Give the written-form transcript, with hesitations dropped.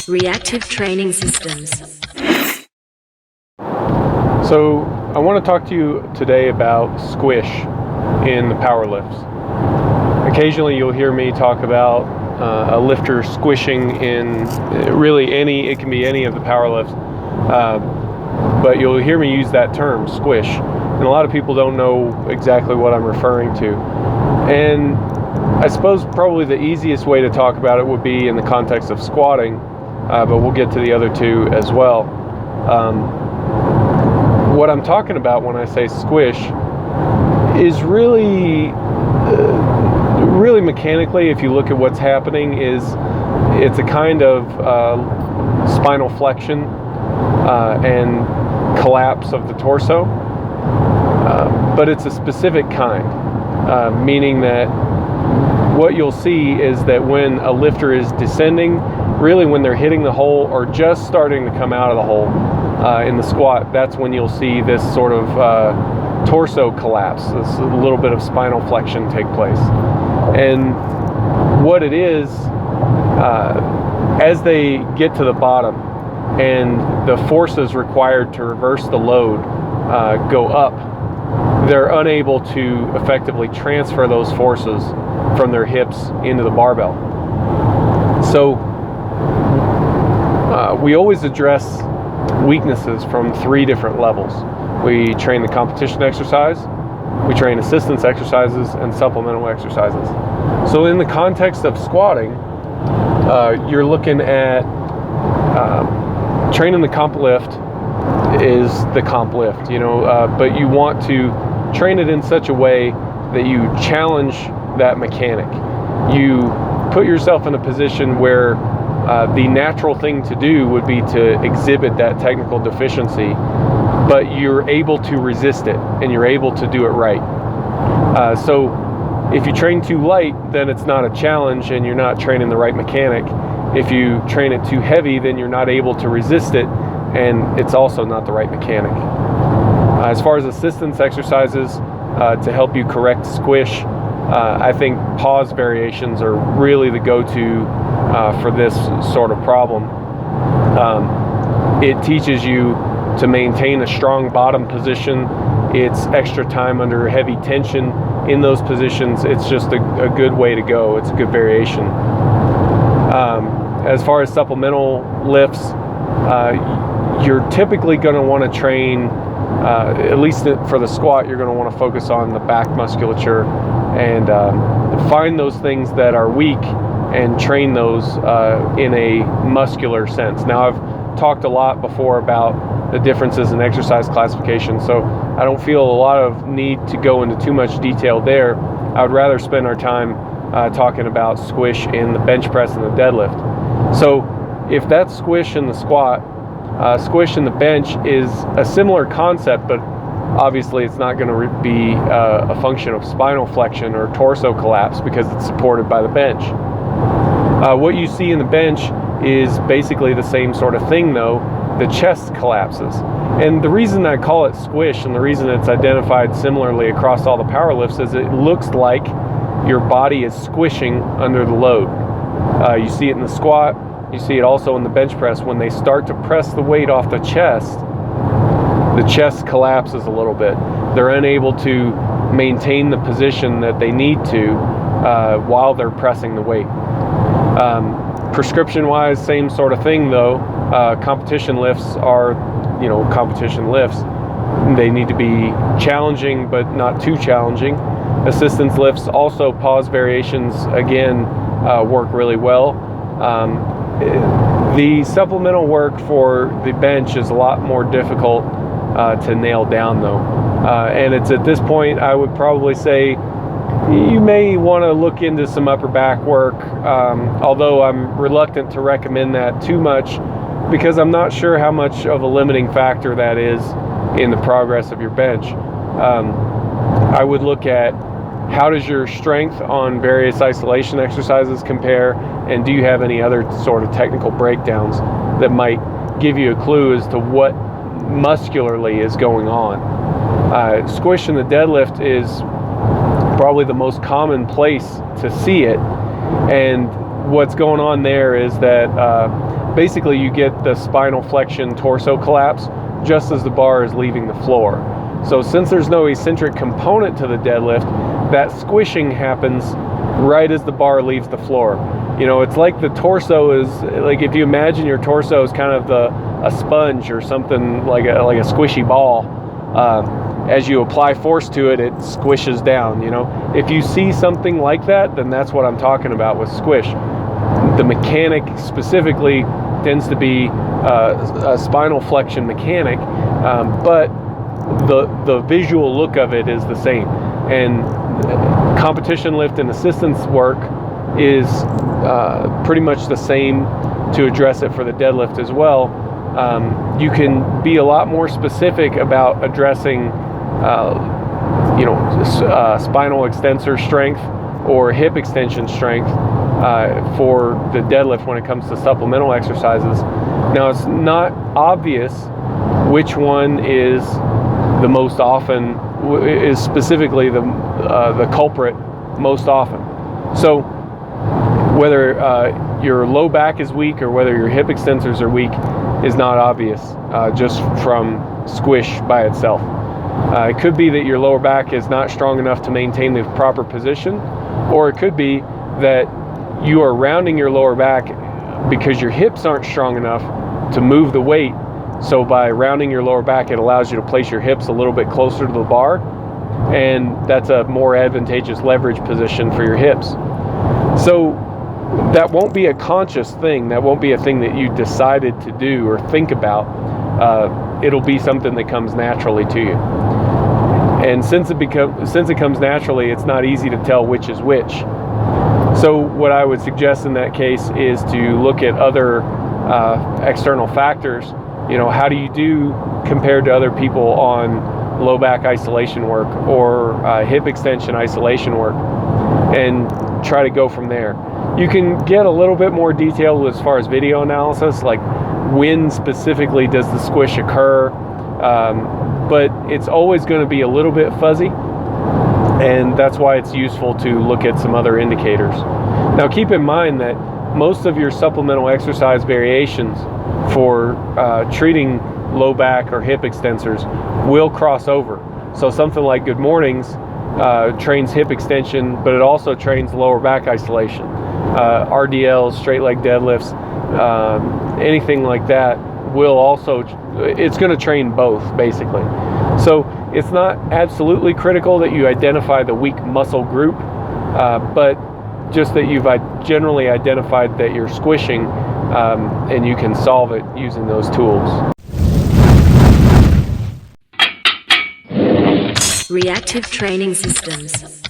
Reactive Training Systems. So I want to talk to you today about squish in the Powerlifts. Occasionally you'll hear me talk about a lifter squishing in really it can be any of the Powerlifts, but you'll hear me use that term, squish. And a lot of people don't know exactly what I'm referring to. And I suppose probably the easiest way to talk about it would be in the context of squatting, but we'll get to the other two as well. What I'm talking about when I say squish is really mechanically, if you look at what's happening, is it's a kind of spinal flexion and collapse of the torso, but it's a specific kind, meaning that what you'll see is that when a lifter is descending, really when they're hitting the hole or just starting to come out of the hole in the squat, that's when you'll see this sort of torso collapse, this little bit of spinal flexion take place. And what it is, as they get to the bottom and the forces required to reverse the load go up, they're unable to effectively transfer those forces from their hips into the barbell. So we always address weaknesses from 3 different levels. We train the competition exercise, we train assistance exercises, and supplemental exercises. So in the context of squatting, you're looking at training the comp lift is the comp lift, but you want to train it in such a way that you challenge that mechanic. You put yourself in a position where the natural thing to do would be to exhibit that technical deficiency, but you're able to resist it and you're able to do it right. So if you train too light, then it's not a challenge and you're not training the right mechanic. If you train it too heavy, then you're not able to resist it and it's also not the right mechanic. As far as assistance exercises to help you correct squish, I think pause variations are really the go-to for this sort of problem. It teaches you to maintain a strong bottom position. It's extra time under heavy tension in those positions. It's just a good way to go. It's a good variation. As far as supplemental lifts, you're typically going to want to train, at least for the squat, you're going to want to focus on the back musculature and find those things that are weak and train those in a muscular sense. Now, I've talked a lot before about the differences in exercise classification, so I don't feel a lot of need to go into too much detail there. I would rather spend our time talking about squish in the bench press and the deadlift. So if that's squish in the squat, squish in the bench is a similar concept, but obviously it's not going to be a function of spinal flexion or torso collapse because it's supported by the bench. What you see in the bench is basically the same sort of thing, though. The chest collapses. And the reason I call it squish and the reason it's identified similarly across all the power lifts is it looks like your body is squishing under the load. You see it in the squat. You see it also in the bench press. When they start to press the weight off the chest collapses a little bit. They're unable to maintain the position that they need to while they're pressing the weight. Prescription-wise, same sort of thing though. Competition lifts are, competition lifts. They need to be challenging, but not too challenging. Assistance lifts, also pause variations, again, work really well. The supplemental work for the bench is a lot more difficult to nail down though. And it's at this point, I would probably say, you may want to look into some upper back work, although I'm reluctant to recommend that too much because I'm not sure how much of a limiting factor that is in the progress of your bench. I would look at how does your strength on various isolation exercises compare, and do you have any other sort of technical breakdowns that might give you a clue as to what muscularly is going on. Squish in the deadlift is probably the most common place to see it, and what's going on there is that basically you get the spinal flexion torso collapse just as the bar is leaving the floor. So since there's no eccentric component to the deadlift, that squishing happens right as the bar leaves the floor. You know, it's like the torso is, like if you imagine your torso is kind of a sponge or something, like a squishy ball. As you apply force to it, it squishes down, you know. If you see something like that, then that's what I'm talking about with squish. The mechanic specifically tends to be a spinal flexion mechanic, but the visual look of it is the same. And competition lift and assistance work is pretty much the same to address it for the deadlift as well. You can be a lot more specific about addressing spinal extensor strength or hip extension strength for the deadlift when it comes to supplemental exercises. Now, it's not obvious which one is the most often, is specifically the culprit most often. So whether your low back is weak or whether your hip extensors are weak is not obvious just from squish by itself. It could be that your lower back is not strong enough to maintain the proper position, or it could be that you are rounding your lower back because your hips aren't strong enough to move the weight. So by rounding your lower back, it allows you to place your hips a little bit closer to the bar, and that's a more advantageous leverage position for your hips. So that won't be a conscious thing. That won't be a thing that you decided to do or think about. It'll be something that comes naturally to you. And since it comes naturally, it's not easy to tell which is which. So what I would suggest in that case is to look at other external factors. You know, how do you do compared to other people on low back isolation work or hip extension isolation work, and try to go from there. You can get a little bit more detailed as far as video analysis, like when specifically does the squish occur, but it's always going to be a little bit fuzzy, and that's why it's useful to look at some other indicators. Now keep in mind that most of your supplemental exercise variations for treating low back or hip extensors will cross over. So something like Good Mornings trains hip extension, but it also trains lower back isolation. RDLs, straight leg deadlifts, anything like that will also, it's going to train both basically. So it's not absolutely critical that you identify the weak muscle group, but just that you've generally identified that you're squishing, and you can solve it using those tools. Reactive training systems.